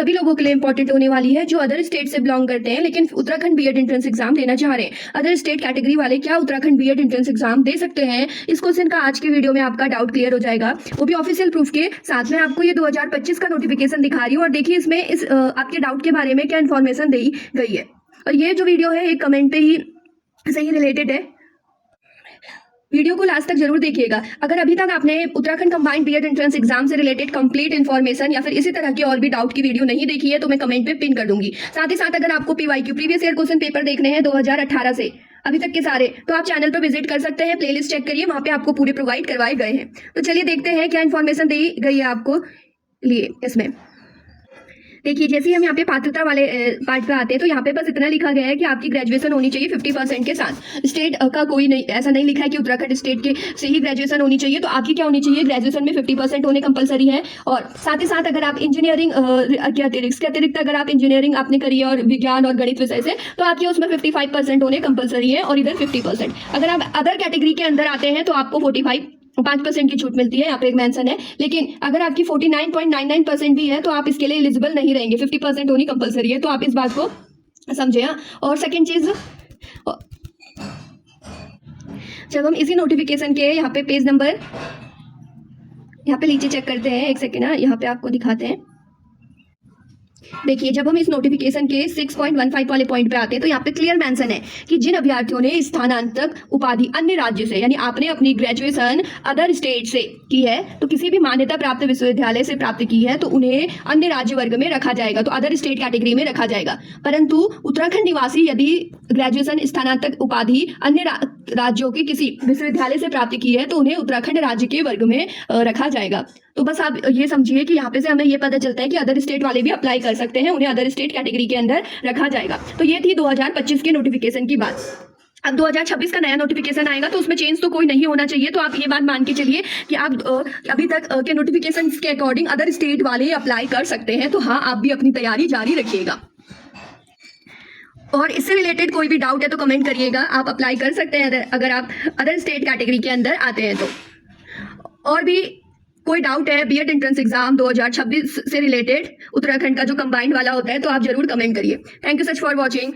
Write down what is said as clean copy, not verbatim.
सभी लोगों के लिए इंपॉर्टेंट होने वाली है जो अदर स्टेट से बिलोंग करते हैं लेकिन उत्तराखंड बीएड एंट्रेंस एग्जाम देना चाह रहे हैं। अदर स्टेट कैटेगरी वाले क्या उत्तराखंड बीएड एंट्रेंस एग्जाम दे सकते हैं? इस क्वेश्चन का आज के वीडियो में आपका डाउट क्लियर हो जाएगा, वो भी ऑफिशियल प्रूफ के साथ। में आपको ये 2025 का नोटिफिकेशन दिखा रही हूँ और देखिए इसमें इस आपके डाउट के बारे में क्या इन्फॉर्मेशन दी गई है। और ये जो वीडियो है एक कमेंट पे ही सही रिलेटेड है, वीडियो को लास्ट तक जरूर देखिएगा। अगर अभी तक आपने Uttarakhand combined BEd entrance exam से रिलेटेड कंप्लीट इन्फॉर्मेशन या फिर इसी तरह की और भी डाउट की वीडियो नहीं देखी है तो मैं कमेंट पे पिन कर दूंगी। साथ ही साथ अगर आपको PYQ previous year question paper देखने हैं 2018 से अभी तक के सारे, तो आप चैनल पर विजिट कर सकते हैं, प्लेलिस्ट चेक करिए, वहां पे आपको पूरे प्रोवाइड करवाए गए हैं। तो चलिए देखते हैं क्या इन्फॉर्मेशन दी गई है आपको लिए इसमें। देखिए जैसे ही हम यहाँ पे पात्रता वाले पार्ट पे आते हैं तो यहाँ पे बस इतना लिखा गया है कि आपकी ग्रेजुएशन होनी चाहिए 50% के साथ। स्टेट का कोई नहीं, ऐसा नहीं लिखा है कि उत्तराखंड स्टेट के से ही ग्रेजुएशन होनी चाहिए, तो आपकी क्या होनी चाहिए, ग्रेजुएशन में 50% होने कंपलसरी है। और साथ ही साथ अगर आप इंजीनियरिंग के अतिरिक्त अगर आप इंजीनियरिंग आपने करी है और विज्ञान और गणित विषय से, तो आपके उसमें 55% होने कंपलसरी है और इधर 50%। अगर आप अदर कैटेगरी के अंदर आते हैं तो आपको 5% की छूट मिलती है, यहाँ पे एक मेंशन है। लेकिन अगर आपकी 49.99% भी है तो आप इसके लिए एलिजिबल नहीं रहेंगे, 50% होनी कंपलसरी है, तो आप इस बात को समझे। और सेकंड चीज, जब हम इसी नोटिफिकेशन के यहाँ पे पेज नंबर यहाँ पे नीचे चेक करते हैं, एक सेकेंड ना, यहाँ पे आपको दिखाते हैं। देखिए जब हम इस नोटिफिकेशन के 6.15 वाले पॉइंट पे आते हैं तो यहाँ पे क्लियर मेंशन है कि जिन अभ्यर्थियों ने स्थानांतरक उपाधि अन्य राज्य से, यानी आपने अपनी ग्रेजुएशन अदर स्टेट से की है तो किसी भी मान्यता प्राप्त विश्वविद्यालय से प्राप्त की है तो उन्हें अन्य राज्य वर्ग में रखा जाएगा, तो अदर स्टेट कैटेगरी में रखा जाएगा। परंतु उत्तराखंड निवासी यदि ग्रेजुएशन स्थानांतरक उपाधि अन्य राज्यों के किसी विश्वविद्यालय से प्राप्त की है तो उन्हें उत्तराखंड राज्य के वर्ग में रखा जाएगा। तो बस आप ये समझिए कि यहाँ पे से हमें ये पता चलता है कि अदर स्टेट वाले भी अप्लाई कर सकते हैं, उन्हें अदर स्टेट कैटेगरी के अंदर रखा जाएगा। तो ये थी 2025 के नोटिफिकेशन की बात। अब 2026 का नया नोटिफिकेशन आएगा तो उसमें चेंज तो कोई नहीं होना चाहिए, तो आप ये बात मान के चलिए कि आप अभी तक के नोटिफिकेशन के अकॉर्डिंग अदर स्टेट वाले अप्लाई कर सकते हैं। तो हाँ, आप भी अपनी तैयारी जारी रखिएगा और इससे रिलेटेड कोई भी डाउट है तो कमेंट करिएगा। आप अप्लाई कर सकते हैं अगर आप अदर स्टेट कैटेगरी के अंदर आते हैं तो। और भी कोई डाउट है बीएड एंट्रेंस एग्जाम 2026 से रिलेटेड उत्तराखंड का जो कंबाइंड वाला होता है तो आप जरूर कमेंट करिए। Thank you such for watching.